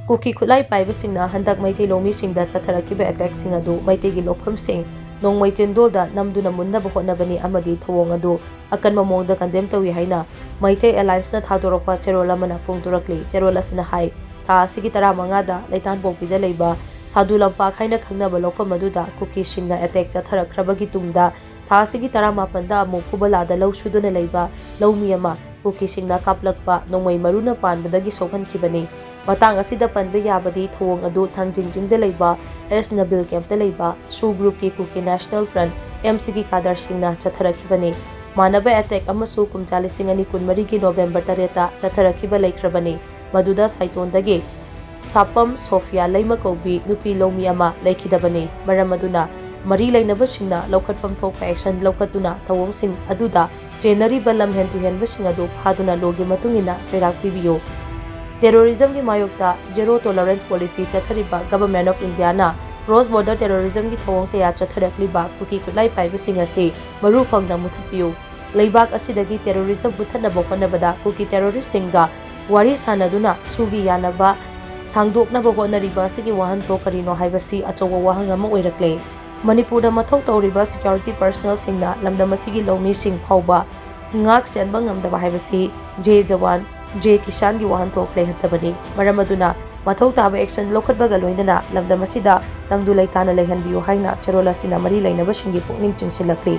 KUKI KHUTLAI PAIBA HANDAK Meitei Loumi Singda Chatharakhiba attack Sing adu Meitei gi Loupfam Sing NONGMEI CHINDOL da Namduna Munnaba Hotnabani AMADI THOUONG adu AKANBA MAONG da CONDEMN TOU-I HAINA Meitei Alliance na THADORAKPA CHEROL AMANA PHONGDORAKLI CHEROL asina hai tha asigi 15 da Leitan Pokpida leiba Sadu lampak haina khangnaba Loupfam aduda KUKI Shing na attack Chatharakhiba gi tungda tha asigi 18 da amuk Kubalada lau suduna leiba Loumee ama KUKI Shing na kaplakpa NONGMEI maruna panbadagi sokhankhibani matang asida panba yabadi THOUONG adu thangjingjingda leiba S Nabil Camp da leiba Su Group ki KUKI National Front MC ki Kadar Singh na Chatharakhiba manaba attack amasu kumjali singani kunmari ki November 3 ta Chatharakhiba laikhrabani maduda saitondagi Sapam Sofia Laima Kobi Nupi Loumi ama laikhidabani maramaduna mari lainabasingna Laukhatfam thokpa action laukhatuna THOUONG sing aduda January balam hen to hen basing adu phaduna logi matungina cherak pibiyo Terrorism ki mayokta zero tolerance policy Chatharakhiba Government of India na cross border terrorism ki THOUONG kaya Chatharakhiba KUKI KHUTLAI PAIBA sing ase maru phangna muthapiyo leibak asidagi terrorism buthanaba honabada KUKI terrorist singa wari sanaduna sugi yanaba sangdoknaba honariba asigi wahanthok karino haibasi achowa wahang ama oirakle Manipuri mathau tawriba security personnel singna lamdam asigi Loumi sing phauba ngak senba ngamdaba haibasi J Jawan J Kisan gi wahanthok lehatabani maramaduna mathau taba action lokhatbaga loinana lamdam asida tangdu leitana lehanbiyo haina cherola sina mari lainaba singi pukning chingsilakli